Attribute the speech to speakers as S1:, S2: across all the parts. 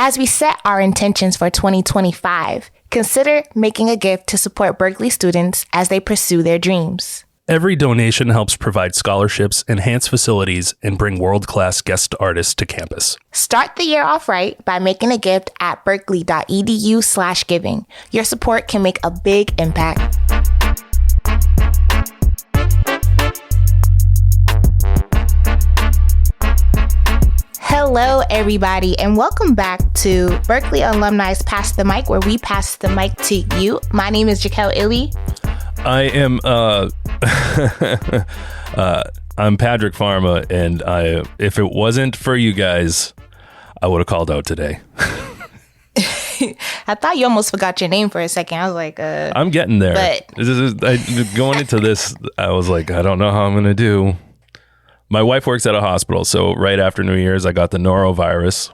S1: As we set our intentions for 2025, consider making a gift to support Berkeley students as they pursue their dreams.
S2: Every donation helps provide scholarships, enhance facilities, and bring world-class guest artists to campus.
S1: Start the year off right by making a gift at berkeley.edu/giving. Your support can make a big impact. Hello, everybody, and welcome back to Berkeley Alumni's Pass the Mic, where we pass the mic to you. My name is Jaquel Illy.
S2: I am, I'm Patrick Pharma, and if it wasn't for you guys, I would have called out today.
S1: I thought you almost forgot your name for a second. I was like,
S2: I'm getting there.
S1: But
S2: going into this, I was like, I don't know how I'm going to do. My wife works at a hospital, so right after New Year's, I got the norovirus,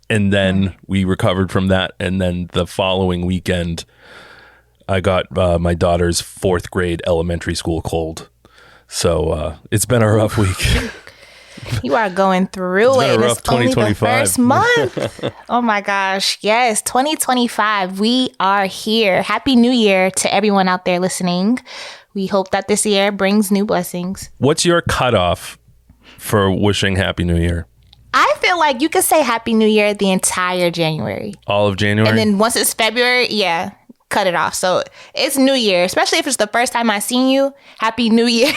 S2: and then we recovered from that, and then the following weekend, I got my daughter's 4th grade elementary school cold. So it's been a rough week.
S1: You are going through it.
S2: It's only the
S1: first month. Oh my gosh. Yes, 2025. We are here. Happy New Year to everyone out there listening. We hope that this year brings new blessings.
S2: What's your cutoff for wishing Happy New Year?
S1: I feel like you could say Happy New Year the entire January.
S2: All of January?
S1: And then once it's February, yeah, cut it off. So it's New Year, especially if it's the first time I seen you. Happy New Year.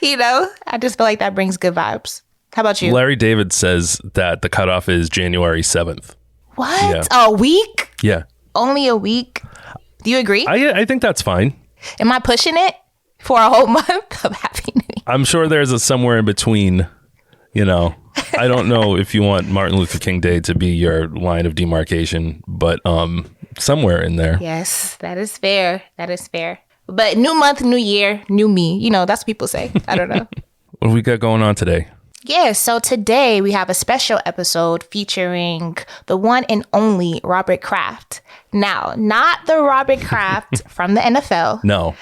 S1: You know, I just feel like that brings good vibes. How about you?
S2: Larry David says that the cutoff is January 7th.
S1: What?
S2: Yeah.
S1: A week?
S2: Yeah.
S1: Only a week? Do you agree?
S2: I think that's fine.
S1: Am I pushing it for a whole month of Happy New Year?
S2: I'm sure there's a somewhere in between, you know. I don't know if you want Martin Luther King Day to be your line of demarcation, but somewhere in there.
S1: Yes, that is fair. That is fair. But new month, new year, new me. You know, that's what people say. I don't know.
S2: What do we got going on today?
S1: Yeah, so today we have a special episode featuring the one and only Robert Kraft. Now, not the Robert Kraft from the NFL.
S2: No.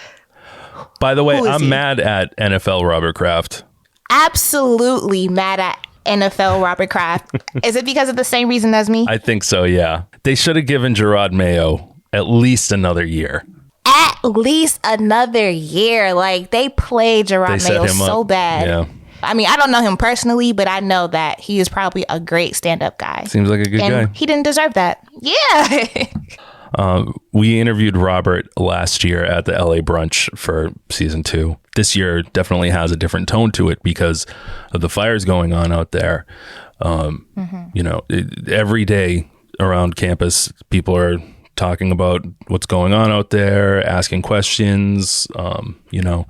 S2: By the way, I'm
S1: he?
S2: mad at NFL Robert Kraft.
S1: Absolutely mad at NFL Robert Kraft. Is it because of the same reason as me?
S2: I think so, yeah. They should have given Gerard Mayo at least another year.
S1: At least another year. Like, they played Gerard Mayo so bad.
S2: Yeah.
S1: I mean, I don't know him personally, but I know that he is probably a great stand-up guy.
S2: Seems like a good guy.
S1: He didn't deserve that. Yeah.
S2: We interviewed Robert last year at the LA Brunch for season 2. This year definitely has a different tone to it because of the fires going on out there. You know, every day around campus, people are talking about what's going on out there, asking questions. You know,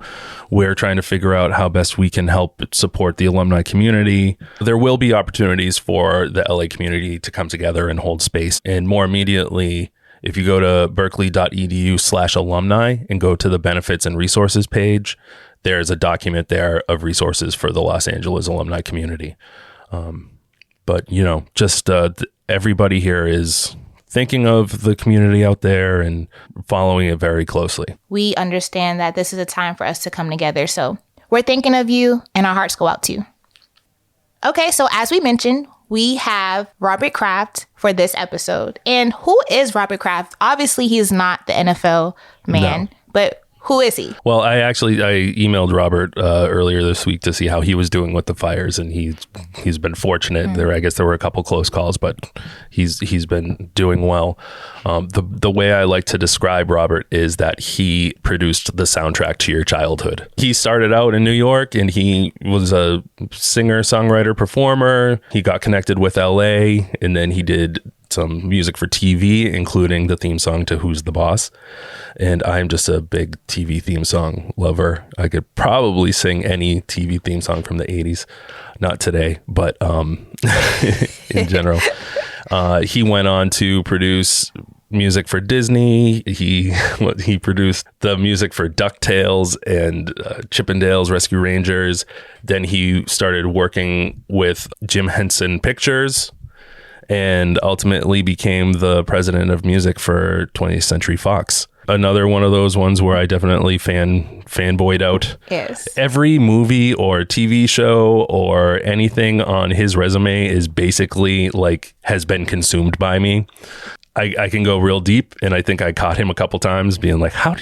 S2: we're trying to figure out how best we can help support the alumni community. There will be opportunities for the LA community to come together and hold space. And more immediately, if you go to berkeley.edu/alumni and go to the benefits and resources page, there's a document there of resources for the Los Angeles alumni community. But, you know, just everybody here is thinking of the community out there and following it very closely.
S1: We understand that this is a time for us to come together. So we're thinking of you and our hearts go out to you. Okay, so as we mentioned, we have Robert Kraft for this episode. And who is Robert Kraft? Obviously, he is not the NFL man, but who is he?
S2: Well, I emailed Robert earlier this week to see how he was doing with the fires, and he's been fortunate. I guess there were a couple close calls, but he's been doing well. The way I like to describe Robert is that he produced the soundtrack to your childhood. He started out in New York, and he was a singer, songwriter, performer. He got connected with LA, and then he did some music for TV, including the theme song to Who's the Boss. And I'm just a big TV theme song lover. I could probably sing any TV theme song from the 80s. Not today, but in general. He went on to produce music for Disney. He produced the music for DuckTales and Chippendales Rescue Rangers. Then he started working with Jim Henson Pictures, and ultimately became the president of music for 20th Century Fox. Another one of those ones where I definitely fanboyed out.
S1: Yes.
S2: Every movie or TV show or anything on his resume is basically like has been consumed by me. I can go real deep, and I think I caught him a couple times being like, how do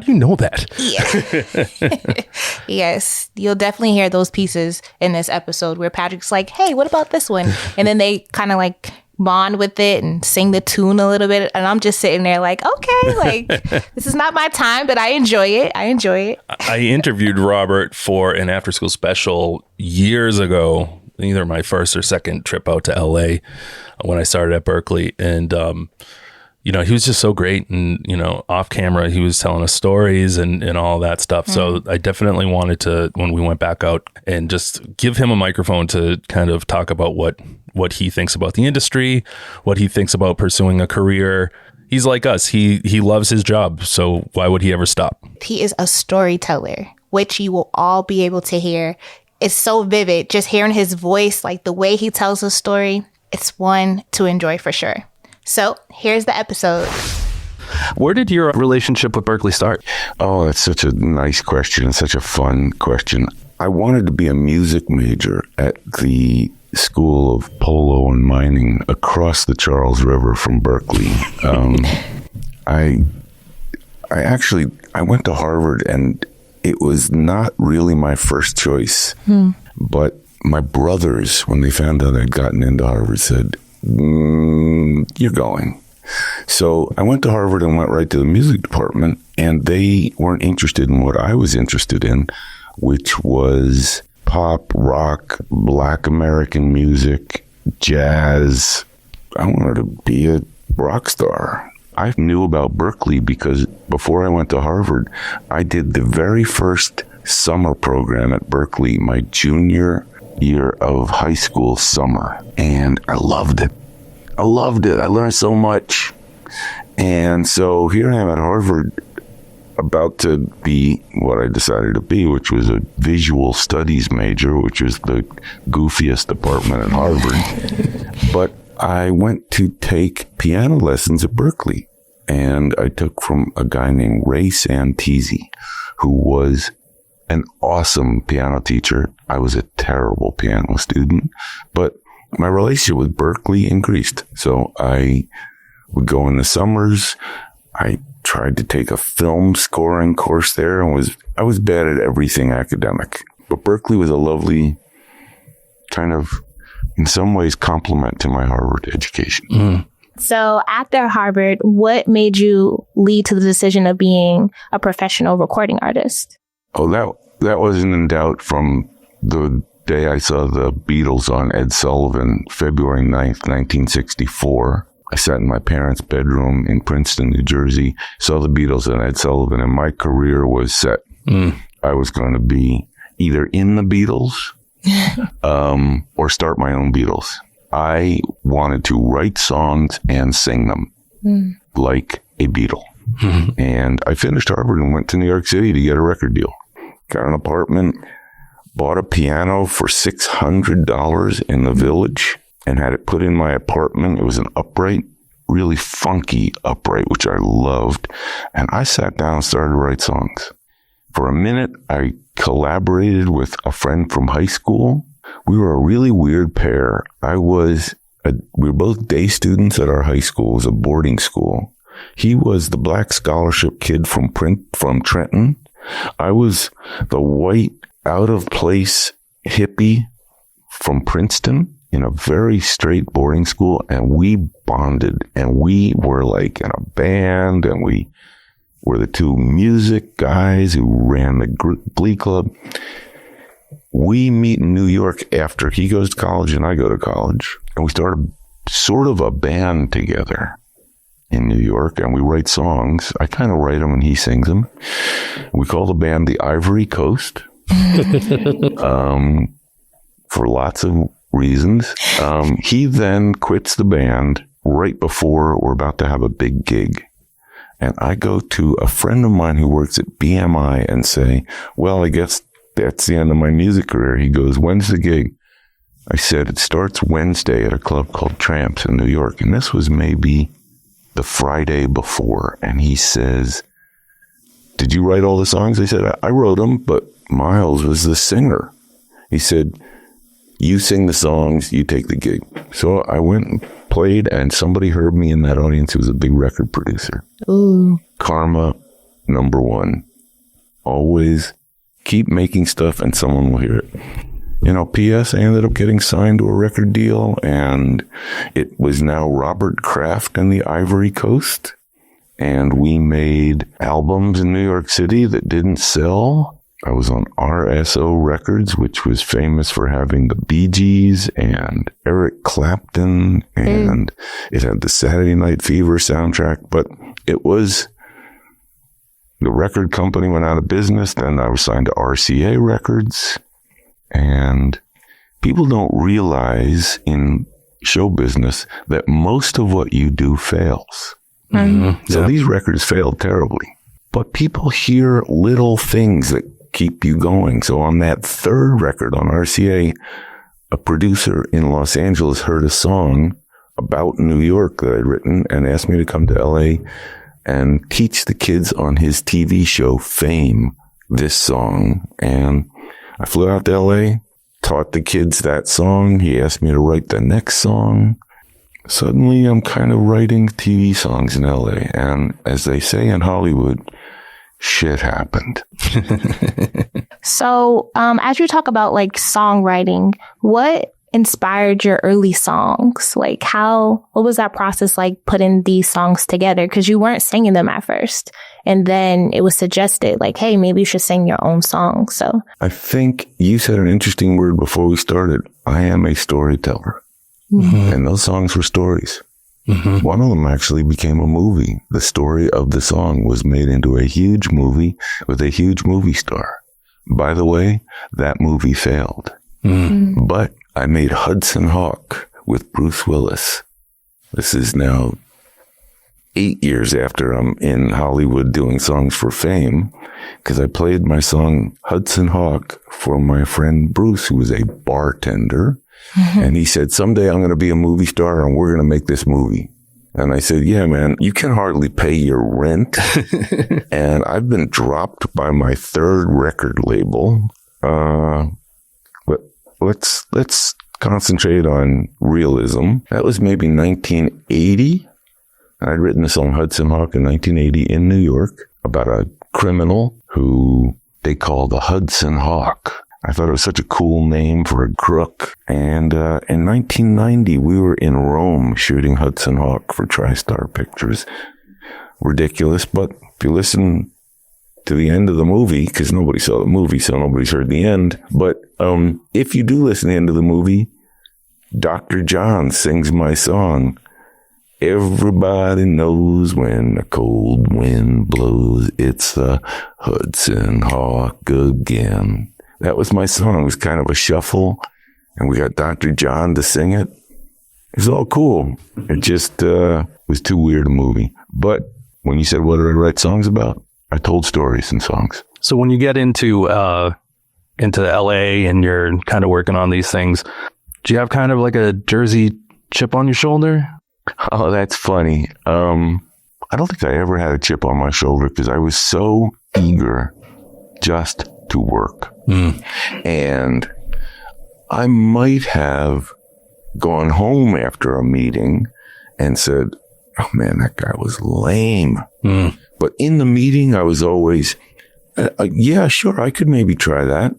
S2: you know that?
S1: Yeah. Yes. You'll definitely hear those pieces in this episode where Patrick's like, hey, what about this one? And then they kind of like bond with it and sing the tune a little bit. And I'm just sitting there like, okay, like this is not my time, but I enjoy it. I
S2: interviewed Robert for an after school special years ago, either my first or second trip out to LA when I started at Berkeley. And, he was just so great. And, off camera, he was telling us stories and all that stuff. So I definitely wanted to, when we went back out, and just give him a microphone to kind of talk about what he thinks about the industry, what he thinks about pursuing a career. He's like us. He loves his job. So why would he ever stop?
S1: He is a storyteller, which you will all be able to hear. It's so vivid. Just hearing his voice, like the way he tells a story, it's one to enjoy for sure. So here's the episode.
S3: Where did your relationship with Berkeley start?
S4: Oh, that's such a nice question. Such a fun question. I wanted to be a music major at the School of Polo and Mining across the Charles River from Berkeley. I went to Harvard, and it was not really my first choice. But my brothers, when they found out I'd gotten into Harvard, said, you're going. So I went to Harvard and went right to the music department, and they weren't interested in what I was interested in, which was pop, rock, Black American music, jazz. I wanted to be a rock star. I knew about Berkeley because before I went to Harvard, I did the very first summer program at Berkeley, my junior year of high school summer. And I loved it. I learned so much. And so here I am at Harvard, about to be what I decided to be, which was a visual studies major, which is the goofiest department at Harvard. But I went to take piano lessons at Berkeley, and I took from a guy named Ray Santisi, who was an awesome piano teacher. I was a terrible piano student, but my relationship with Berkeley increased. So I would go in the summers. I tried to take a film scoring course there, and I was bad at everything academic. But Berkeley was a lovely kind of, in some ways, complement to my Harvard education.
S1: So after Harvard, what made you lead to the decision of being a professional recording artist?
S4: Oh, that wasn't in doubt from the day I saw the Beatles on Ed Sullivan, February 9th, 1964. I sat in my parents' bedroom in Princeton, New Jersey, saw the Beatles and Ed Sullivan, and my career was set. I was going to be either in the Beatles or start my own Beatles. I wanted to write songs and sing them like a Beatle. And I finished Harvard and went to New York City to get a record deal. Got an apartment, bought a piano for $600 in the Village, and had it put in my apartment. It was an upright, really funky upright, which I loved. And I sat down and started to write songs. For a minute, I collaborated with a friend from high school. We were a really weird pair. We were both day students at our high school. It was a boarding school. He was the black scholarship kid from Trenton. I was the white, out-of-place hippie from Princeton in a very straight boarding school, and we bonded, and we were like in a band, and we were the two music guys who ran the Glee Club. We meet in New York after he goes to college and I go to college, and we started sort of a band together in New York, and we write songs. I kind of write them and he sings them. We call the band the Ivory Coast for lots of reasons. He then quits the band right before we're about to have a big gig. And I go to a friend of mine who works at BMI and say, well, I guess that's the end of my music career. He goes, when's the gig? I said, it starts Wednesday at a club called Tramps in New York. And this was maybe the Friday before, and he says, "Did you write all the songs?" I said, "I wrote them, but Miles was the singer." He said, "You sing the songs, you take the gig." So I went and played, and somebody heard me in that audience who was a big record producer.
S1: Ooh.
S4: Karma, number one. Always keep making stuff and someone will hear it. You know, P.S., I ended up getting signed to a record deal, and it was now Robert Kraft and the Ivory Coast. And we made albums in New York City that didn't sell. I was on RSO Records, which was famous for having the Bee Gees and Eric Clapton, and it had the Saturday Night Fever soundtrack. But it was, the record company went out of business. Then I was signed to RCA Records. And people don't realize in show business that most of what you do fails.
S2: Mm-hmm.
S4: So these records failed terribly. But people hear little things that keep you going. So on that third record on RCA, a producer in Los Angeles heard a song about New York that I'd written and asked me to come to LA and teach the kids on his TV show Fame this song. And I flew out to LA, taught the kids that song. He asked me to write the next song. Suddenly I'm kind of writing TV songs in LA. And as they say in Hollywood, shit happened.
S1: So, as you talk about like songwriting, what inspired your early songs? Like what was that process like putting these songs together? Because you weren't singing them at first. And then it was suggested like, hey, maybe you should sing your own song. So
S4: I think you said an interesting word before we started. I am a storyteller. Mm-hmm. And those songs were stories. Mm-hmm. One of them actually became a movie. The story of the song was made into a huge movie with a huge movie star. By the way, that movie failed. Mm. But I made Hudson Hawk with Bruce Willis. This is now 8 years after I'm in Hollywood doing songs for Fame, because I played my song Hudson Hawk for my friend Bruce, who was a bartender. Mm-hmm. And he said, someday I'm going to be a movie star and we're going to make this movie. And I said, yeah, man, you can hardly pay your rent. And I've been dropped by my third record label. But let's concentrate on realism. That was maybe 1980. I'd written the song Hudson Hawk in 1980 in New York about a criminal who they call the Hudson Hawk. I thought it was such a cool name for a crook. And in 1990, we were in Rome shooting Hudson Hawk for TriStar Pictures. Ridiculous, but if you listen to the end of the movie, because nobody saw the movie, so nobody's heard the end. But if you do listen to the end of the movie, Dr. John sings my song. Everybody knows when a cold wind blows, it's the Hudson Hawk again. That was my song. It was kind of a shuffle, and we got Dr. John to sing it. It was all cool. It just was too weird a movie. But when you said, what did I write songs about? I told stories and songs.
S3: So when you get into LA and you're kind of working on these things, do you have kind of like a Jersey chip on your shoulder?
S4: Oh, that's funny. I don't think I ever had a chip on my shoulder because I was so eager just to work. And I might have gone home after a meeting and said, oh man, that guy was lame. But in the meeting, I was always, yeah, sure, I could maybe try that.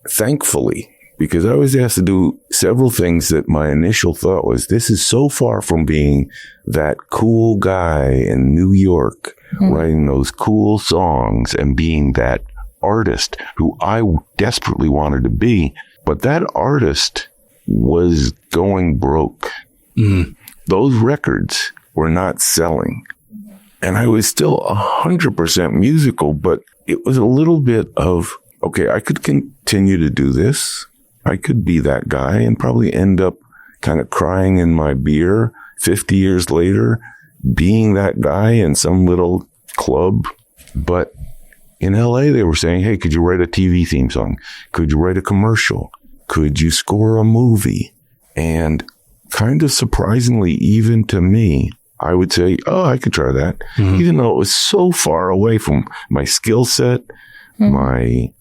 S4: Thankfully, because I was asked to do several things that my initial thought was, this is so far from being that cool guy in New York, writing those cool songs and being that artist who I desperately wanted to be. But that artist was going broke. Those records were not selling. And I was still 100% musical, but it was a little bit of, okay, I could continue to do this. I could be that guy and probably end up kind of crying in my beer 50 years later, being that guy in some little club. But in LA, they were saying, hey, could you write a TV theme song? Could you write a commercial? Could you score a movie? And kind of surprisingly, even to me, I would say, oh, I could try that.
S3: Mm-hmm.
S4: Even though it was so far away from my skill set, my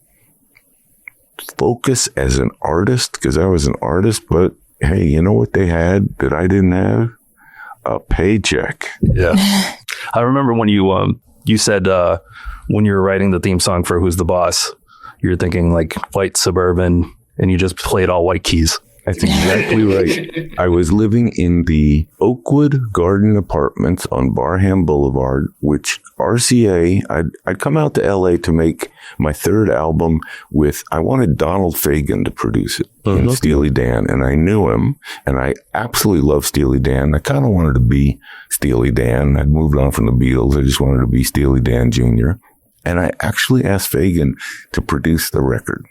S4: focus as an artist, because I was an artist. But hey, you know what they had that I didn't have? A paycheck.
S3: Yeah. I remember when you said when you were writing the theme song for Who's the Boss, you were thinking like white suburban, and you just played all white keys.
S4: That's exactly right. I was living in the Oakwood Garden Apartments on Barham Boulevard, which RCA, I'd come out to LA to make my third album with, I wanted Donald Fagen to produce it in Steely Dan, and I knew him, and I absolutely love Steely Dan. I kind of wanted to be Steely Dan. I'd moved on from the Beatles. I just wanted to be Steely Dan Jr. And I actually asked Fagen to produce the record.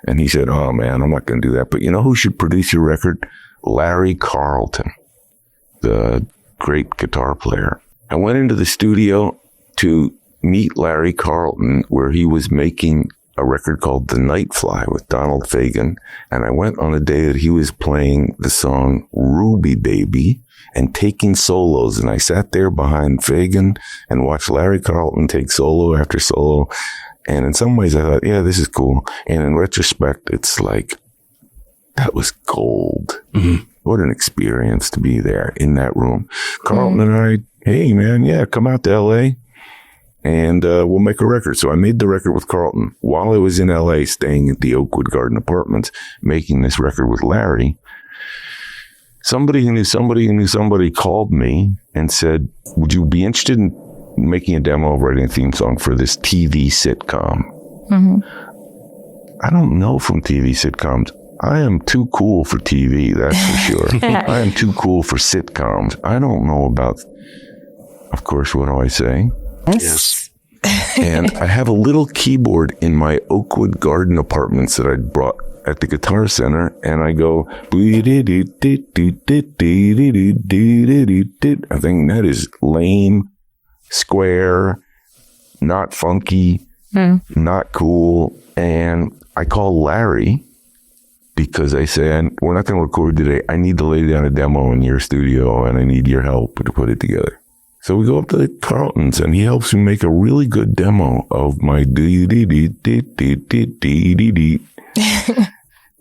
S4: And he said, oh, man, I'm not going to do that. But you know who should produce your record? Larry Carlton, the great guitar player. I went into the studio to meet Larry Carlton, where he was making a record called The Nightfly with Donald Fagen. And I went on a day that he was playing the song Ruby Baby and taking solos. And I sat there behind Fagen and watched Larry Carlton take solo after solo. And in some ways I thought, yeah, this is cool. And in retrospect, it's like, that was gold. Mm-hmm. What an experience to be there in that room. Carlton and I, hey man, yeah, come out to LA and we'll make a record. So I made the record with Carlton while I was in LA, staying at the Oakwood Garden Apartments, making this record with Larry. Somebody who knew somebody called me and said, would you be interested in making a demo of writing a theme song for this TV sitcom? Mm-hmm. I don't know from TV sitcoms. I am too cool for TV, that's for sure. I am too cool for sitcoms. I don't know about, of course, what do I say?
S3: Yes.
S4: And I have a little keyboard in my Oakwood Garden Apartments that I brought at the Guitar Center, and I go, I think that is lame, square, not funky, not cool. And I call Larry because I say, we're not going to record today. I need to lay down a demo in your studio and I need your help to put it together. So we go up to the Carltons and he helps me make a really good demo of my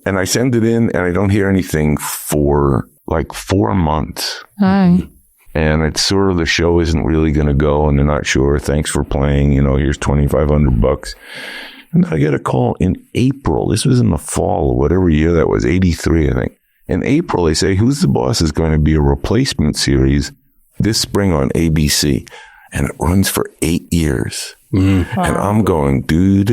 S4: and I send it in and I don't hear anything for like 4 months. And it's sort of, the show isn't really going to go and they're not sure. Thanks for playing. Here's $2,500. And I get a call in April. This was in the fall of whatever year that was, 83, I think. In April, they say, Who's the Boss is going to be a replacement series this spring on ABC. And it runs for 8 years. Wow. And I'm going do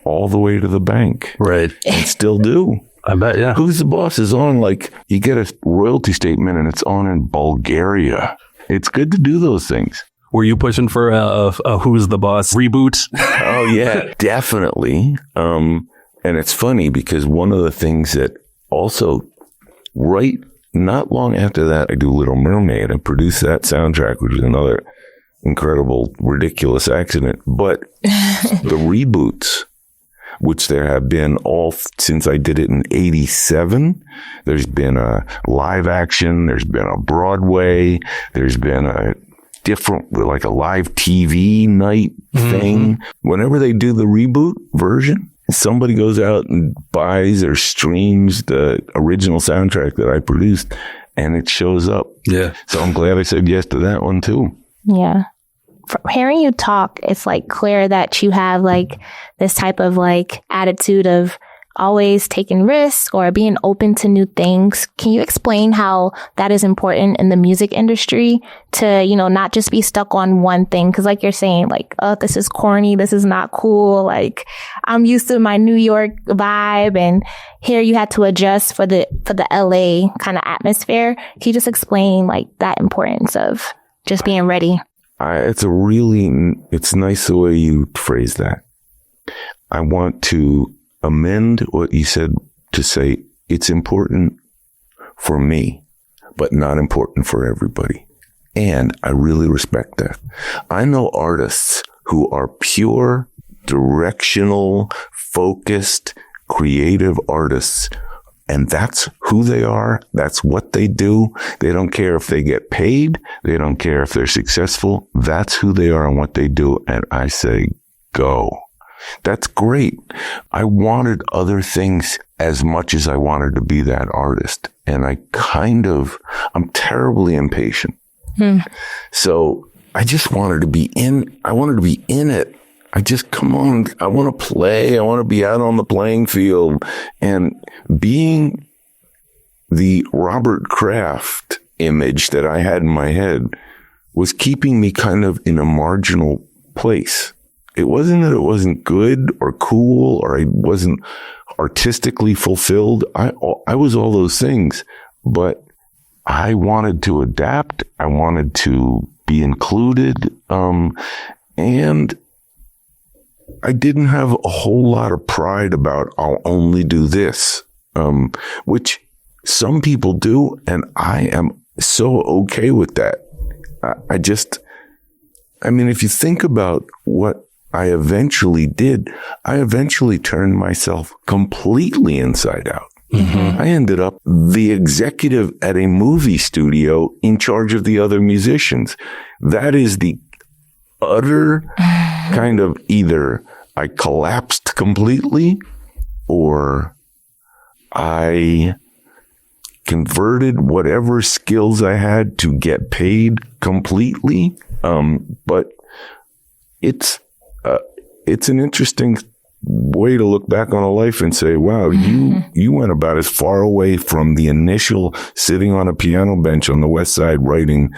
S4: all the way to the bank.
S3: Right.
S4: And still do.
S3: I bet, yeah.
S4: Who's the Boss is on, like, you get a royalty statement and it's on in Bulgaria. It's good to do those things.
S3: Were you pushing for a Who's the Boss reboot?
S4: Oh, yeah, definitely. And it's funny because one of the things that also, not long after that, I do Little Mermaid and produce that soundtrack, which is another incredible, ridiculous accident. But the reboots, which there have been all since I did it in 87. There's been a live action. There's been a Broadway. There's been a different, like a live TV night thing. Whenever they do the reboot version, somebody goes out and buys or streams the original soundtrack that I produced and it shows up. Yeah. So I'm glad I said yes to that one too.
S1: Yeah. From hearing you talk, it's like clear that you have like this type of like attitude of always taking risks or being open to new things. Can you explain how that is important in the music industry to, not just be stuck on one thing? Cause like you're saying, like, oh, this is corny. This is not cool. Like I'm used to my New York vibe and here you had to adjust for the LA kind of atmosphere. Can you just explain like that importance of just being ready?
S4: It's nice the way you phrase that. I want to amend what you said to say it's important for me, but not important for everybody. And I really respect that. I know artists who are pure, directional, focused, creative artists And that's who they are. That's what they do. They don't care if they get paid. They don't care if they're successful. That's who they are and what they do. And I say, go. That's great. I wanted other things as much as I wanted to be that artist. And I'm terribly impatient. So I just wanted to be in it. Come on, I want to play. I want to be out on the playing field. And being the Robert Kraft image that I had in my head was keeping me kind of in a marginal place. It wasn't that it wasn't good or cool or I wasn't artistically fulfilled. I was all those things, but I wanted to adapt. I wanted to be included. And I didn't have a whole lot of pride about I'll only do this, which some people do. And I am so okay with that. If you think about what I eventually did, I eventually turned myself completely inside out. Mm-hmm. I ended up the executive at a movie studio in charge of the other musicians. That is the utter kind of either I collapsed completely or I converted whatever skills I had to get paid completely. But it's an interesting way to look back on a life and say, wow, you went about as far away from the initial sitting on a piano bench on the West Side writing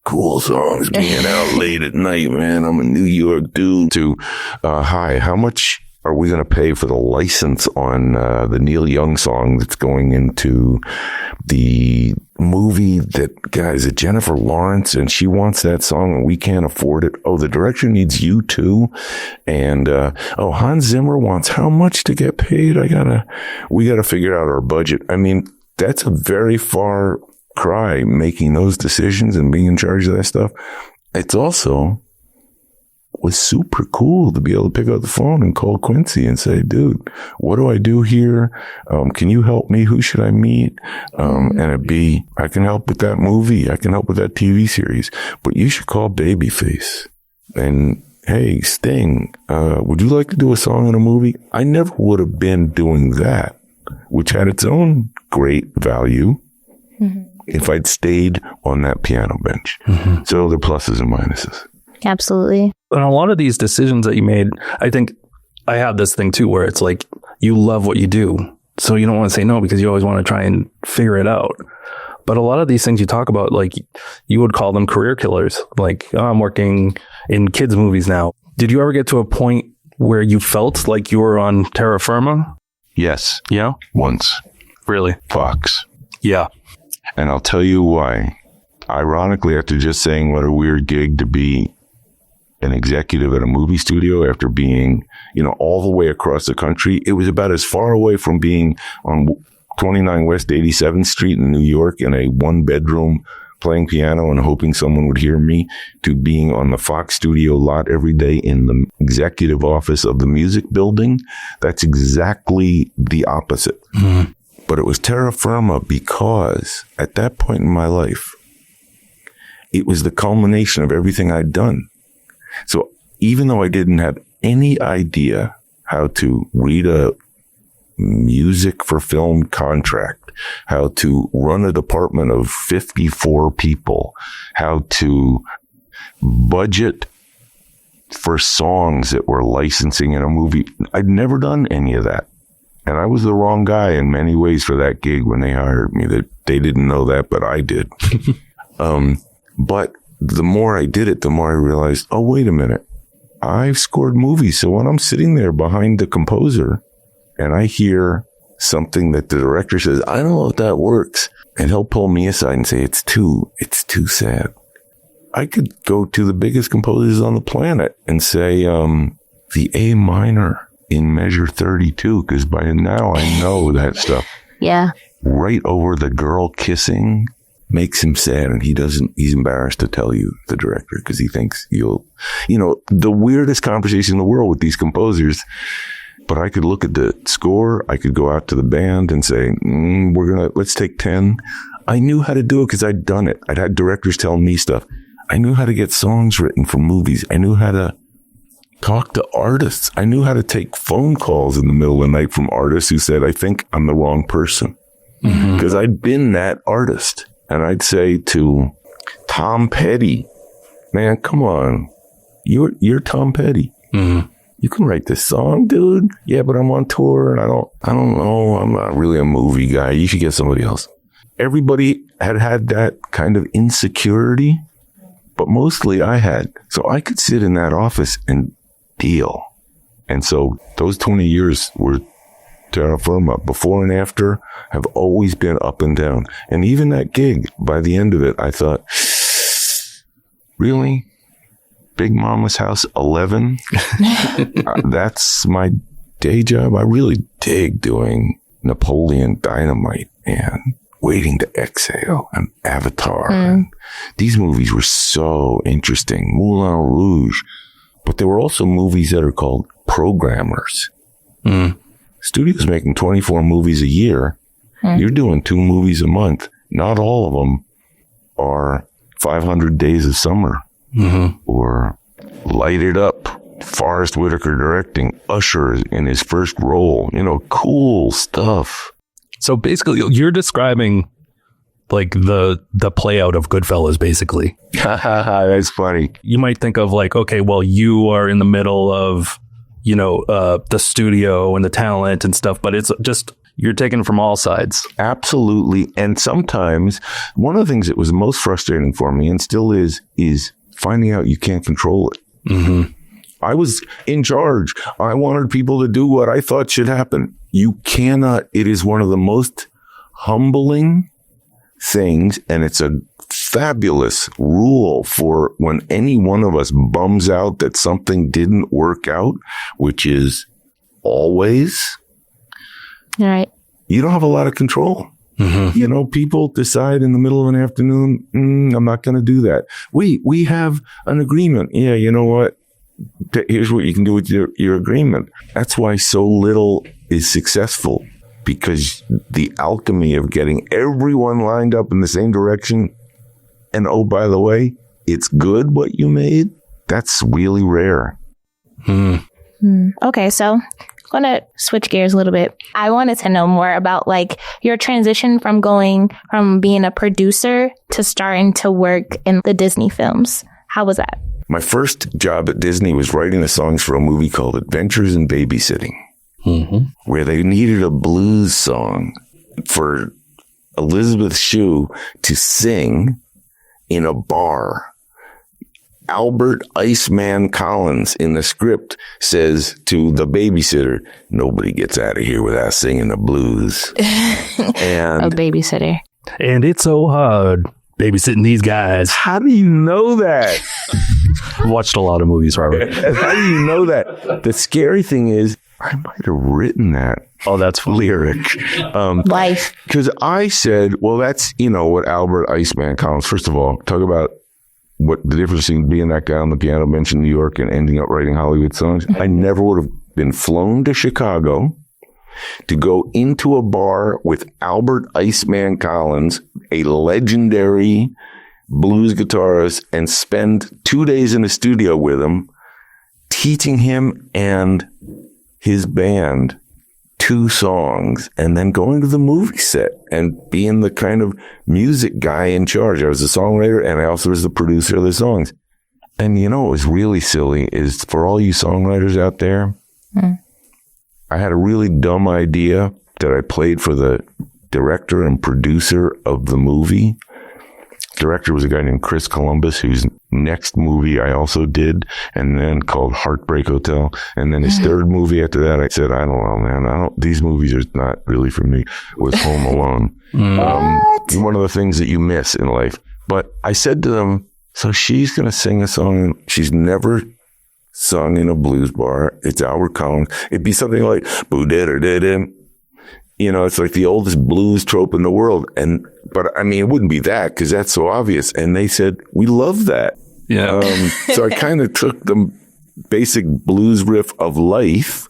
S4: cool songs, being out late at night, man, I'm a New York dude, to, hi, how much are we going to pay for the license on the Neil Young song that's going into the movie that, guys, it's Jennifer Lawrence and she wants that song and we can't afford it. Oh, the director needs you too. And, Hans Zimmer wants how much to get paid? We gotta figure out our budget. I mean, that's a very far cry, making those decisions and being in charge of that stuff. It's also was super cool to be able to pick up the phone and call Quincy and say, dude, what do I do here? Can you help me? Who should I meet? And it'd be, I can help with that movie. I can help with that TV series, but you should call Babyface. And hey, Sting, would you like to do a song in a movie? I never would have been doing that, which had its own great value. Mm-hmm. If I'd stayed on that piano bench. Mm-hmm. So there are pluses and minuses.
S1: Absolutely.
S3: And a lot of these decisions that you made, I think I have this thing too, where it's like, you love what you do. So you don't want to say no because you always want to try and figure it out. But a lot of these things you talk about, like you would call them career killers. Like, oh, I'm working in kids movies now. Did you ever get to a point where you felt like you were on terra firma?
S4: Yes.
S3: Yeah?
S4: Once.
S3: Really?
S4: Fox.
S3: Yeah.
S4: And I'll tell you why. Ironically, after just saying what a weird gig to be an executive at a movie studio after being, all the way across the country, it was about as far away from being on 29 West 87th Street in New York in a one-bedroom playing piano and hoping someone would hear me to being on the Fox studio lot every day in the executive office of the music building. That's exactly the opposite. Mm-hmm. But it was terra firma because at that point in my life, it was the culmination of everything I'd done. So even though I didn't have any idea how to read a music for film contract, how to run a department of 54 people, how to budget for songs that were licensing in a movie, I'd never done any of that. And I was the wrong guy in many ways for that gig when they hired me. They didn't know that, but I did. But the more I did it, the more I realized, oh, wait a minute. I've scored movies. So when I'm sitting there behind the composer and I hear something that the director says, I don't know if that works. And he'll pull me aside and say, it's too sad. I could go to the biggest composers on the planet and say, the A minor in measure 32, because by now I know that stuff.
S1: Yeah.
S4: Right over the girl kissing makes him sad, and he's embarrassed to tell you, the director, because he thinks the weirdest conversation in the world with these composers. But I could look at the score. I could go out to the band and say, let's take 10. I knew how to do it because I'd done it. I'd had directors telling me stuff. I knew how to get songs written for movies. I knew how to talk to artists. I knew how to take phone calls in the middle of the night from artists who said, I think I'm the wrong person. Because I'd been that artist. And I'd say to Tom Petty, man, come on. You're Tom Petty. You can write this song, dude. Yeah, but I'm on tour and I don't know. I'm not really a movie guy. You should get somebody else. Everybody had that kind of insecurity, but mostly I had. So I could sit in that office and deal. And so those 20 years were terra firma. Before and after have always been up and down. And even that gig, by the end of it, I thought, really? Big Mama's House 11? That's my day job. I really dig doing Napoleon Dynamite and Waiting to Exhale and Avatar. And these movies were so interesting. Moulin Rouge. But there were also movies that are called programmers. Studios making 24 movies a year. You're doing 2 movies a month. Not all of them are 500 Days of Summer or Light It Up. Forrest Whitaker directing, Usher in his first role. Cool stuff.
S3: So basically, you're describing like the play out of Goodfellas, basically.
S4: That's funny.
S3: You might think of like, okay, well, you are in the middle of, the studio and the talent and stuff, but it's just, you're taken from all sides.
S4: Absolutely. And sometimes one of the things that was most frustrating for me and still is finding out you can't control it. I was in charge. I wanted people to do what I thought should happen. You cannot. It is one of the most humbling things, and it's a fabulous rule for when any one of us bums out that something didn't work out, which is always.
S1: All right.
S4: You don't have a lot of control. People decide in the middle of an afternoon, I'm not going to do that. We have an agreement. Yeah, you know what? Here's what you can do with your agreement. That's why so little is successful, because the alchemy of getting everyone lined up in the same direction, and oh, by the way, it's good what you made, that's really rare.
S1: Okay, so I'm going to switch gears a little bit. I wanted to know more about like your transition from going from being a producer to starting to work in the Disney films. How was that?
S4: My first job at Disney was writing the songs for a movie called Adventures in Babysitting, where they needed a blues song for Elizabeth Shue to sing in a bar. Albert Iceman Collins in the script says to the babysitter, nobody gets out of here without singing the blues. And
S1: a babysitter.
S3: And it's so hard babysitting these guys.
S4: How do you know that?
S3: I've watched a lot of movies, Robert.
S4: How do you know that? The scary thing is, I might have written that.
S3: Oh, that's funny.
S4: Lyric.
S1: Life.
S4: Because I said, well, that's, what Albert Iceman Collins, first of all, talk about what the difference between being that guy on the piano bench in New York and ending up writing Hollywood songs. I never would have been flown to Chicago to go into a bar with Albert Iceman Collins, a legendary blues guitarist, and spend 2 days in the studio with him, teaching him and his band 2 songs, and then going to the movie set and being the kind of music guy in charge. I was a songwriter and I also was the producer of the songs. And what was really silly is, for all you songwriters out there, I had a really dumb idea that I played for the director and producer of the movie. Director was a guy named Chris Columbus, whose next movie I also did, and then called Heartbreak Hotel. And then his third movie after that, I said, I don't know, man. These movies are not really for me. It was Home Alone. One of the things that you miss in life. But I said to them, so she's going to sing a song she's never sung in a blues bar. It's Albert Collins. It'd be something like, boo-da-da-da-da. It's like the oldest blues trope in the world. But it wouldn't be that, because that's so obvious. And they said, we love that.
S3: Yeah.
S4: So I kind of took the basic blues riff of life,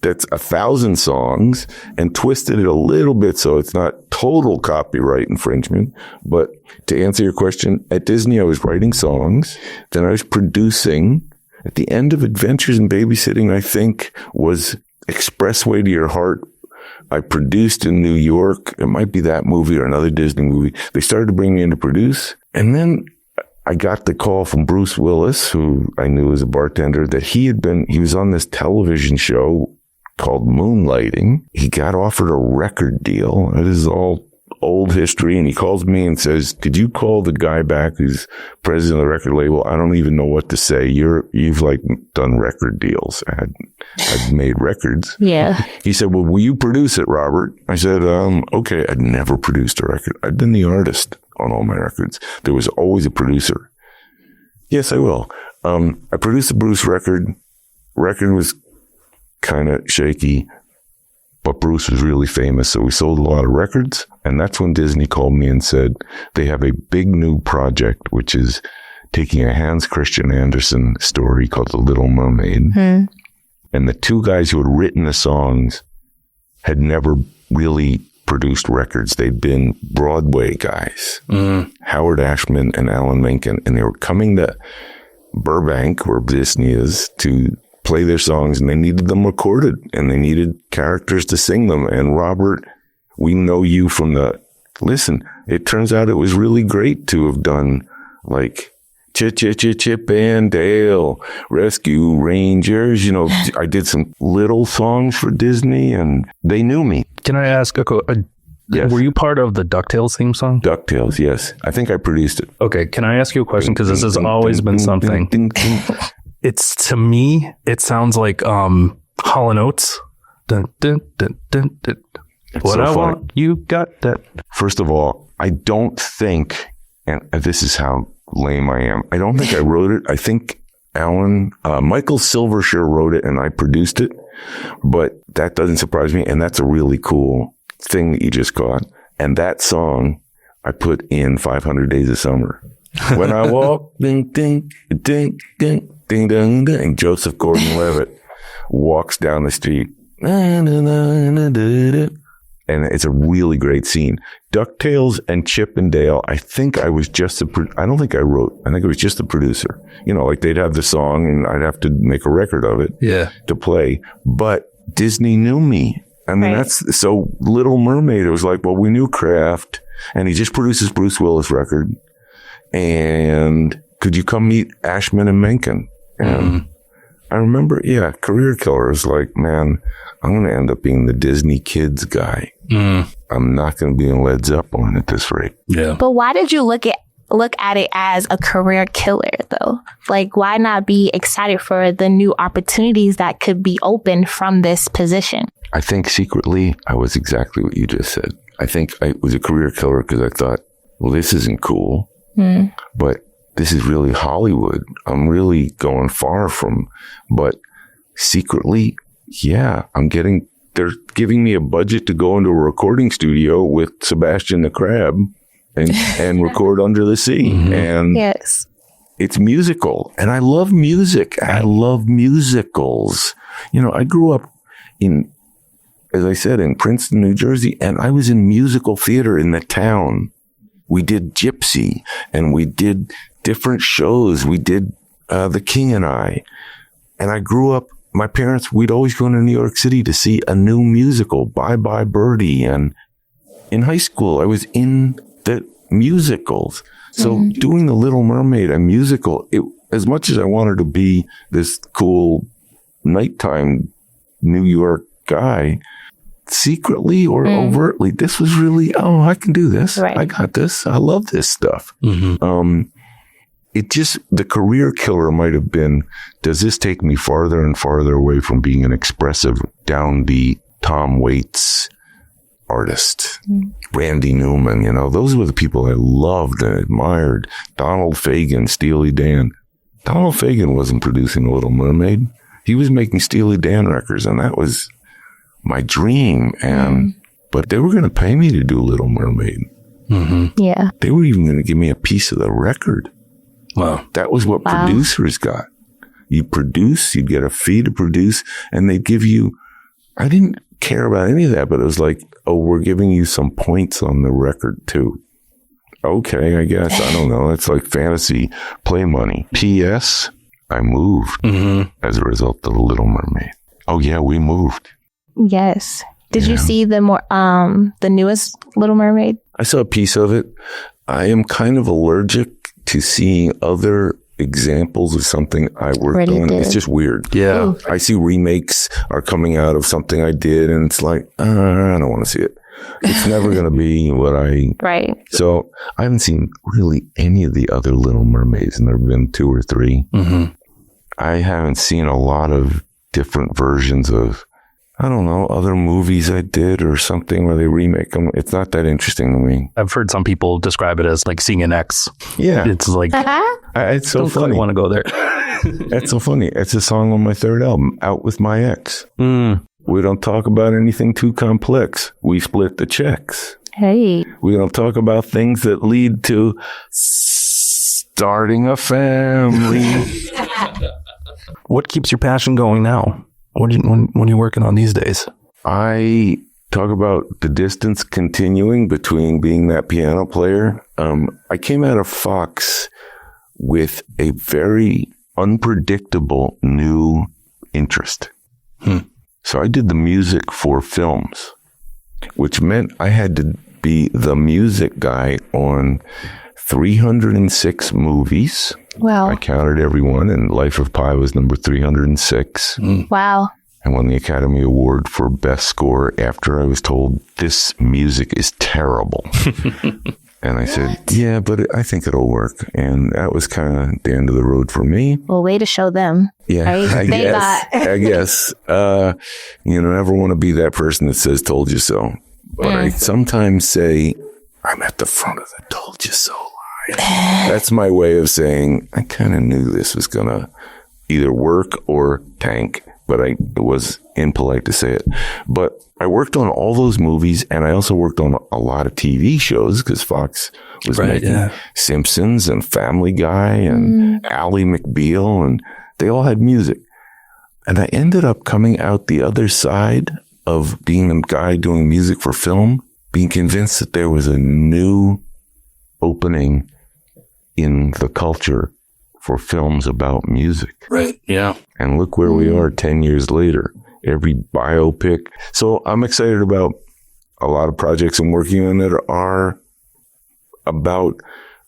S4: that's 1,000 songs and twisted it a little bit so it's not total copyright infringement. But to answer your question, at Disney, I was writing songs. Then I was producing. At the end of Adventures in Babysitting, I think, was Expressway to Your Heart. I produced in New York. It might be that movie or another Disney movie. They started to bring me in to produce. And then I got the call from Bruce Willis, who I knew was a bartender, that he was on this television show called Moonlighting. He got offered a record deal. It is all old history. And he calls me and says, could you call the guy back who's president of the record label? I don't even know what to say. You've like done record deals. I'd made records.
S1: Yeah.
S4: He said, well, will you produce it, Robert? I said, okay. I'd never produced a record. I'd been the artist on all my records. There was always a producer. Yes, I will. I produced the Bruce record. Record was kind of shaky, but Bruce was really famous. So we sold a lot of records. And that's when Disney called me and said they have a big new project, which is taking a Hans Christian Andersen story called The Little Mermaid. Mm-hmm. And the two guys who had written the songs had never really produced records. They'd been Broadway guys, Howard Ashman and Alan Menken. And they were coming to Burbank, where Disney is, to play their songs, and they needed them recorded, and they needed characters to sing them. And Robert, we know you from listen, it turns out it was really great to have done like Chip and Dale, Rescue Rangers. You know, I did some little songs for Disney, and they knew me.
S3: Can I ask
S4: yes.
S3: Were you part of the DuckTales theme song?
S4: DuckTales, yes. I think I produced it.
S3: Okay, can I ask you a question? Because this has always been something. It's, to me, it sounds like Hall & Oates. Dun, dun, dun, dun, dun. What so I funny. Want, you got that.
S4: First of all, I don't think, and this is how lame I am, I don't think I wrote it. I think Michael Silvershire wrote it and I produced it, but that doesn't surprise me. And that's a really cool thing that you just caught. And that song I put in 500 Days of Summer. When I walk, ding, ding, ding, ding, ding, ding, ding, and Joseph Gordon-Levitt walks down the street. And it's a really great scene. DuckTales and Chip and Dale, I think I was just I don't think I wrote. I think it was just the producer. You know, like they'd have the song and I'd have to make a record of it to play. But Disney knew me. I mean, that's so Little Mermaid. It was like, well, we knew Kraft, and he just produced his Bruce Willis record. And could you come meet Ashman and Menken? And I remember, Career Killer was like, man, I'm going to end up being the Disney Kids guy. I'm not going to be in Led Zeppelin at this rate.
S2: Yeah.
S1: But why did you look at it as a career killer, though? Like, why not be excited for the new opportunities that could be open from this position?
S4: I think secretly I was exactly what you just said. I think I was a career killer because I thought, well, this isn't cool, but this is really Hollywood. I'm really going far from, but secretly, they're giving me a budget to go into a recording studio with Sebastian the Crab and record Under the Sea. And it's musical. And I love music. I love musicals. You know, I grew up as I said, in Princeton, New Jersey, and I was in musical theater in the town. We did Gypsy, and we did different shows. We did The King and I. And I grew up, my parents, we'd always go to New York City to see a new musical, Bye Bye Birdie. And in high school, I was in the musicals. So doing The Little Mermaid, a musical, as much as I wanted to be this cool nighttime New York guy, secretly or overtly, this was really, I can do this. Right. I got this. I love this stuff. The career killer might have been, does this take me farther and farther away from being an expressive, downbeat Tom Waits artist? Randy Newman, you know, those were the people I loved and admired. Donald Fagen, Steely Dan. Donald Fagen wasn't producing The Little Mermaid. He was making Steely Dan records, and that was my dream. But they were going to pay me to do Little Mermaid. Yeah. They were even going to give me a piece of the record. Wow. That was what producers got. You produce, you'd get a fee to produce, and they'd give you I didn't care about any of that, but it was like, oh, we're giving you some points on the record too. Okay, I guess. I don't know. It's like fantasy play money. P.S. I moved as a result of The Little Mermaid. Oh yeah, we moved.
S1: Yes. Did you see the newest Little Mermaid?
S4: I saw a piece of it. I am kind of allergic to seeing other examples of something I worked on. It's just weird.
S3: Yeah.
S1: Ooh.
S4: I see remakes are coming out of something I did, and it's like, I don't want to see it. It's never going to be what I...
S1: Right.
S4: So I haven't seen really any of the other Little Mermaids, and there have been 2 or 3.
S3: Mm-hmm.
S4: I haven't seen a lot of different versions of, I don't know, other movies I did or something where they remake them. It's not that interesting to me.
S3: I've heard some people describe it as like seeing an ex.
S4: Yeah.
S3: It's like,
S4: It's so
S3: don't
S4: funny.
S3: quite want to go there.
S4: That's so funny. It's a song on my 3rd album, Out With My Ex. We don't talk about anything too complex. We split the checks.
S1: Hey.
S4: We don't talk about things that lead to starting a family.
S3: What keeps your passion going now? What are you working on these days?
S4: I talk about the distance continuing between being that piano player. I came out of Fox with a very unpredictable new interest. So I did the music for films, which meant I had to be the music guy on 306 movies.
S1: Wow.
S4: I counted every one, and Life of Pi was number 306.
S1: Wow.
S4: I won the Academy Award for Best Score after I was told this music is terrible. And I said, yeah, but I think it'll work. And that was kind of the end of the road for me.
S1: Well, way to show them.
S4: Yeah,
S1: right?
S4: I guess. You never want to be that person that says, told you so. But I sometimes say, I'm at the front of the told you so line. That's my way of saying, I kind of knew this was going to either work or tank. But it was impolite to say it. But I worked on all those movies, and I also worked on a lot of TV shows because Fox was making Simpsons and Family Guy and Ally McBeal, and they all had music. And I ended up coming out the other side of being a guy doing music for film, being convinced that there was a new opening in the culture for films about music.
S3: Right. Yeah.
S4: And look where we are 10 years later. Every biopic. So I'm excited about a lot of projects I'm working on that are about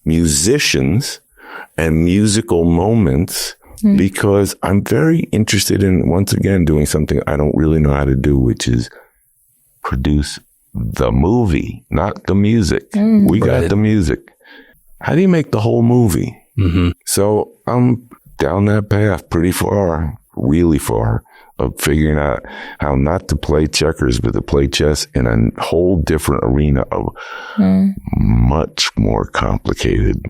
S4: musicians and musical moments because I'm very interested in, once again, doing something I don't really know how to do, which is produce the movie, not the music. We got the music. How do you make the whole movie? So I'm down that path pretty far, really far, of figuring out how not to play checkers, but to play chess in a whole different arena of much more complicated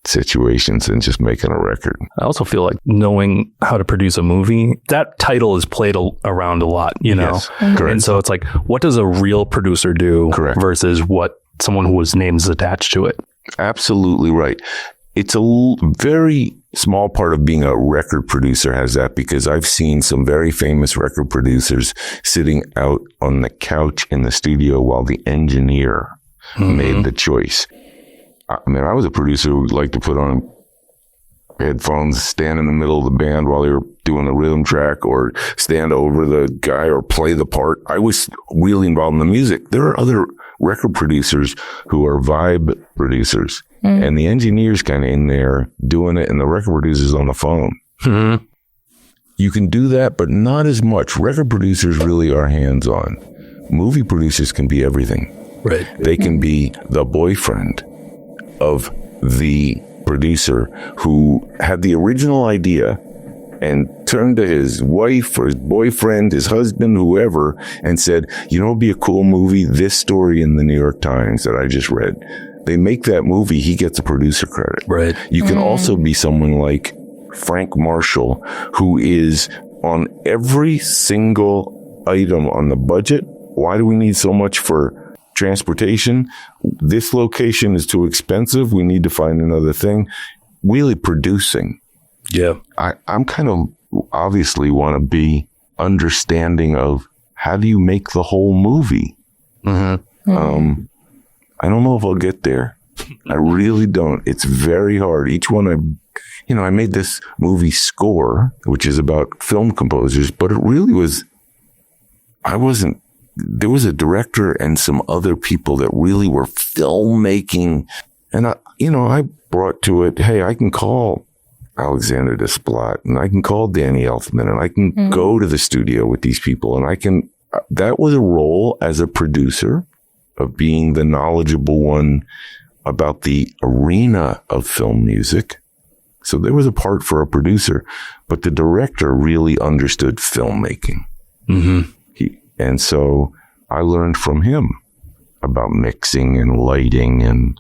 S4: situations than just making a record.
S3: I also feel like knowing how to produce a movie, that title is played around a lot, you know?
S4: Yes, correct.
S3: And so it's like, what does a real producer do versus what someone whose name is attached to it?
S4: Absolutely right. It's a very small part of being a record producer has that, because I've seen some very famous record producers sitting out on the couch in the studio while the engineer made the choice. I mean, I was a producer who liked to put on headphones, stand in the middle of the band while they were doing the rhythm track, or stand over the guy or play the part. I was really involved in the music. There are other record producers who are vibe producers. And the engineer's kind of in there doing it, and the record producer's on the phone. You can do that, but not as much. Record producers really are hands-on. Movie producers can be everything.
S3: Right.
S4: They can be the boyfriend of the producer who had the original idea and turned to his wife or his boyfriend, his husband, whoever, and said, you know, it'd be a cool movie, this story in the New York Times that I just read. They make that movie, he gets a producer credit.
S3: Right.
S4: You can also be someone like Frank Marshall, who is on every single item on the budget. Why do we need so much for transportation? This location is too expensive. We need to find another thing. Really producing.
S3: Yeah.
S4: I'm kind of obviously want to be understanding of how do you make the whole movie? I don't know if I'll get there. I really don't. It's very hard. Each one I made this movie Score, which is about film composers, but it really was, there was a director and some other people that really were filmmaking. And I brought to it, hey, I can call Alexander Desplat and I can call Danny Elfman and I can go to the studio with these people and that was a role as a producer of being the knowledgeable one about the arena of film music. So there was a part for a producer, but the director really understood filmmaking. And so I learned from him about mixing and lighting, and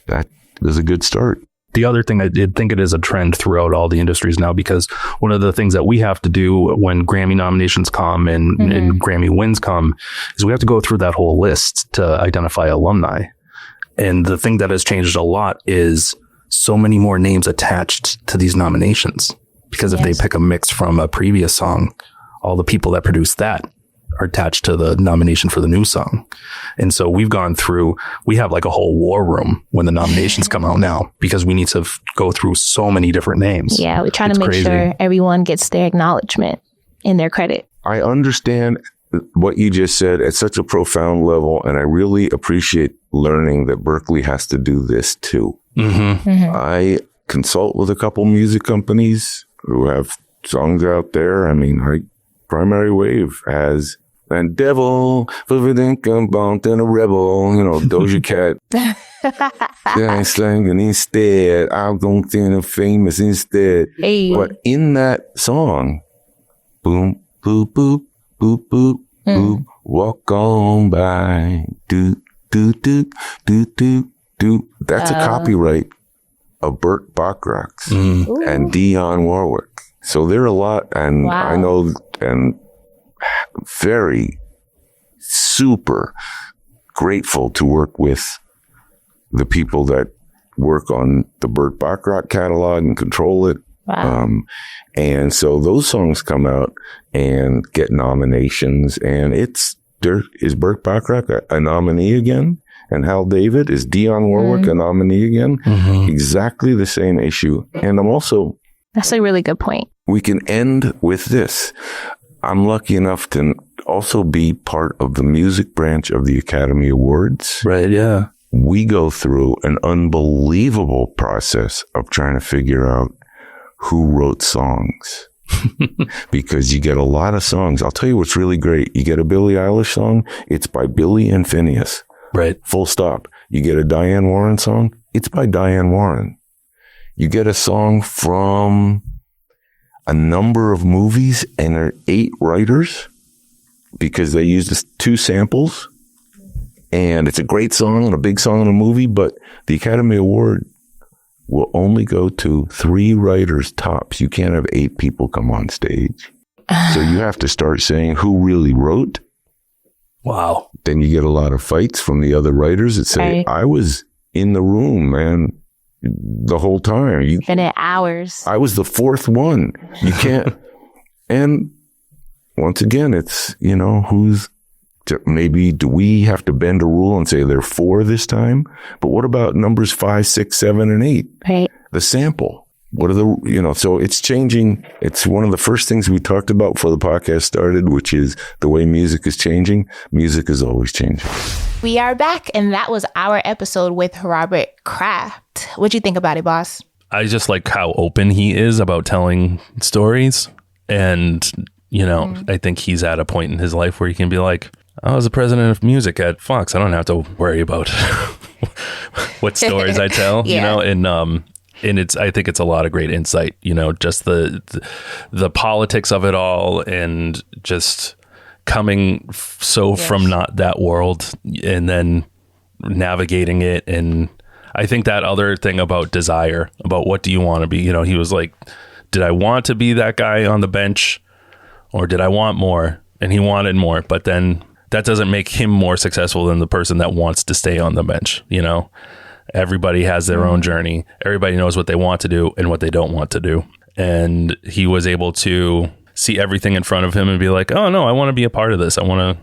S4: that was a good start.
S3: The other thing, I did think it is a trend throughout all the industries now, because one of the things that we have to do when Grammy nominations come and Grammy wins come is we have to go through that whole list to identify alumni. And the thing that has changed a lot is so many more names attached to these nominations, because if they pick a mix from a previous song, all the people that produced that are attached to the nomination for the new song. And so we have like a whole war room when the nominations come out now, because we need to go through so many different names.
S1: Yeah, we're trying to make sure everyone gets their acknowledgement and their credit.
S4: I understand what you just said at such a profound level, and I really appreciate learning that Berklee has to do this too. I consult with a couple music companies who have songs out there. I mean, Primary Wave has "And Devil, and a Rebel," Doja Cat. Yeah, slanging instead. I'm going to famous instead.
S1: Hey.
S4: But in that song, boom, boop, boop, boop, boop, boop, walk on by, do, do, do, do, do, do. That's a copyright of Burt Bacharach's and Dionne Warwick. So there are a lot, and I know, and very super grateful to work with the people that work on the Burt Bacharach catalog and control it. And so those songs come out and get nominations, and is Burt Bacharach a nominee again? And Hal David, is Dionne Warwick a nominee again? Exactly the same issue. And
S1: That's a really good point.
S4: We can end with this. I'm lucky enough to also be part of the music branch of the Academy Awards.
S3: Right, yeah.
S4: We go through an unbelievable process of trying to figure out who wrote songs. Because you get a lot of songs. I'll tell you what's really great. You get a Billie Eilish song, it's by Billie and Phineas.
S3: Right.
S4: Full stop. You get a Diane Warren song, it's by Diane Warren. You get a song from a number of movies, and there are 8 writers because they used 2 samples. And it's a great song and a big song in a movie, but the Academy Award will only go to 3 writers tops. You can't have 8 people come on stage. So you have to start saying who really wrote.
S3: Wow.
S4: Then you get a lot of fights from the other writers that say, I was in the room, man, the whole time.
S1: Been at hours.
S4: I was the 4th one. You can't. And once again, it's, maybe do we have to bend a rule and say they're 4 this time? But what about numbers 5, 6, 7, and 8?
S1: Right.
S4: The sample. What are the, so it's changing. It's one of the first things we talked about before the podcast started, which is the way music is changing. Music is always changing.
S1: We are back, and that was our episode with Robert Kraft. What'd you think about it, boss?
S2: I just like how open he is about telling stories. And, I think he's at a point in his life where he can be like, I was the president of music at Fox. I don't have to worry about what stories I tell, and I think it's a lot of great insight, just the politics of it all, and just coming from not that world and then navigating it. And I think that other thing about desire, about what do you want to be, he was like, did I want to be that guy on the bench, or did I want more? And he wanted more, but then that doesn't make him more successful than the person that wants to stay on the bench. Everybody has their own journey. Everybody knows what they want to do and what they don't want to do. And he was able to see everything in front of him and be like, oh no, I want to be a part of this. I want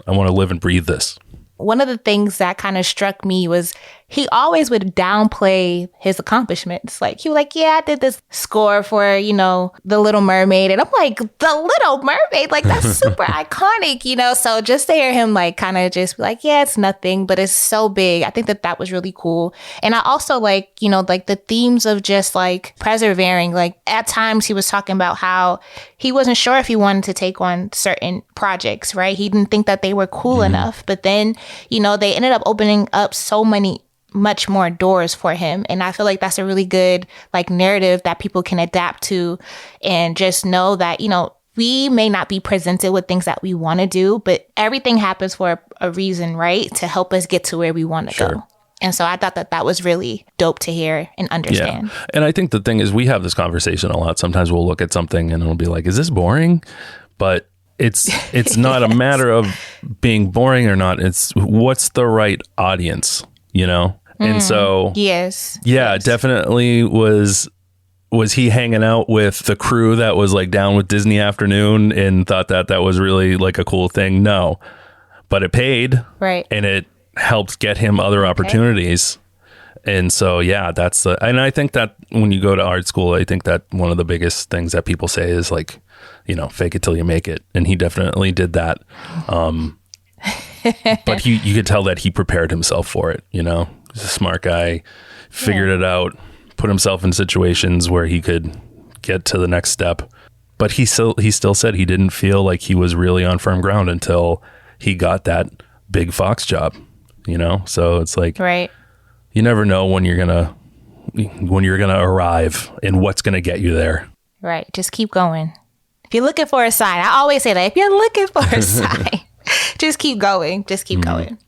S2: to live and breathe this.
S1: One of the things that kind of struck me was he always would downplay his accomplishments. Like, he was like, yeah, I did this score for, you know, The Little Mermaid. And I'm like, The Little Mermaid? Like, that's super iconic, you know? So just to hear him, like, kind of just be like, yeah, it's nothing, but it's so big. I think that was really cool. And I also like, you know, like the themes of just like persevering. Like, at times he was talking about how he wasn't sure if he wanted to take on certain projects, right? He didn't think that they were cool enough. But then, you know, they ended up opening up so much more doors for him. And I feel like that's a really good like narrative that people can adapt to, and just know that, you know, we may not be presented with things that we want to do, but everything happens for a reason, right? To help us get to where we want to go. And so I thought that was really dope to hear and understand.
S2: Yeah. And I think the thing is, we have this conversation a lot. Sometimes we'll look at something and it'll be like, is this boring? But it's not a matter of being boring or not. It's what's the right audience, you know? And so,
S1: yes,
S2: definitely was he hanging out with the crew that was like down with Disney Afternoon and thought that was really like a cool thing? No, but it paid,
S1: right?
S2: And it helped get him other opportunities. And so, and I think that when you go to art school, I think that one of the biggest things that people say is like, you know, fake it till you make it. And he definitely did that. But you could tell that he prepared himself for it, you know. He's a smart guy, figured it out, put himself in situations where he could get to the next step. But he still said he didn't feel like he was really on firm ground until he got that big Fox job, you know? So it's like,
S1: right.
S2: You never know when you're gonna arrive and what's gonna get you there.
S1: Right. Just keep going. If you're looking for a sign, I always say that. If you're looking for a sign, just keep going. Just keep going.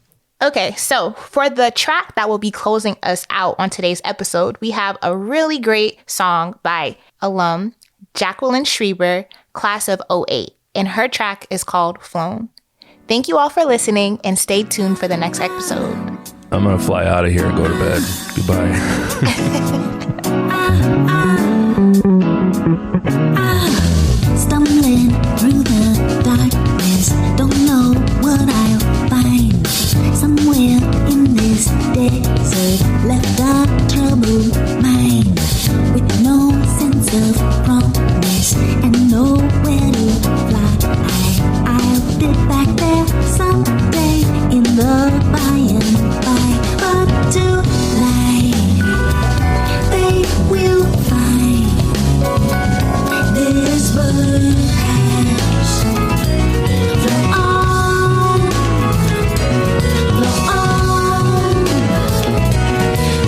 S1: Okay, so for the track that will be closing us out on today's episode, we have a really great song by alum Jacqueline Schreiber, class of 2008, and her track is called Flown. Thank you all for listening, and stay tuned for the next episode.
S2: I'm going to fly out of here and go to bed. Goodbye.
S5: Stumbling through the darkness, don't know what I'll find. Somewhere in this desert, left a troubled mind, with no sense of promise and nowhere to fly. I'll be back there someday in the by and by, but tonight they will find this bird has flown on, flown on,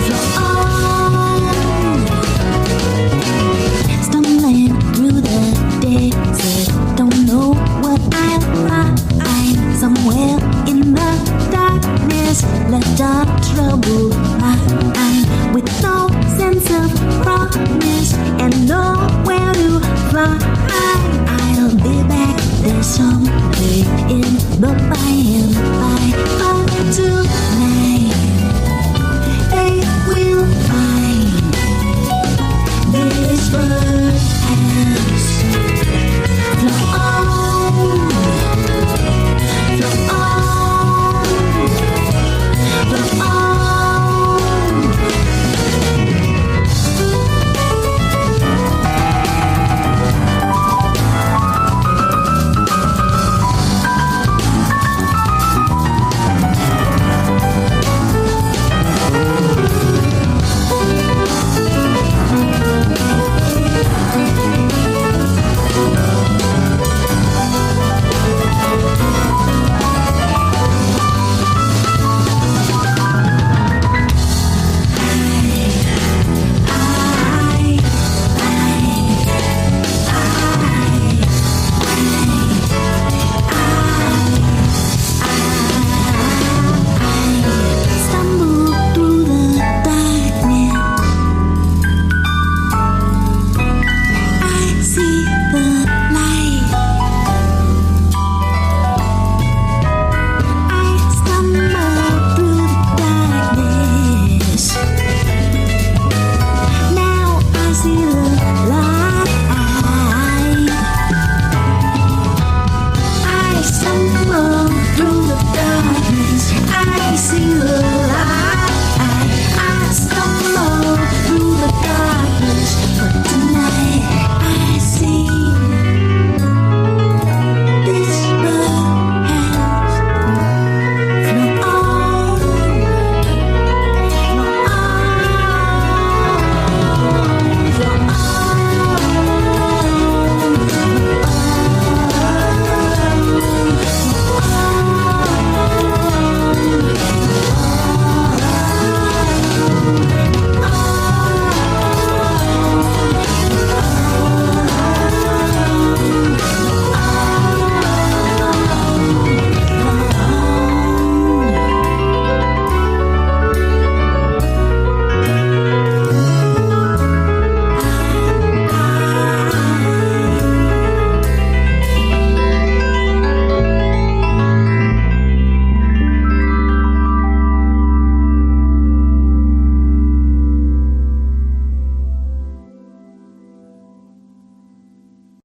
S5: flown on. Stumbling through the desert, don't know what I'll find. Somewhere in the darkness, left a troubled mind, with no sense of promise and nowhere to fly. I'll be back there someday in the by and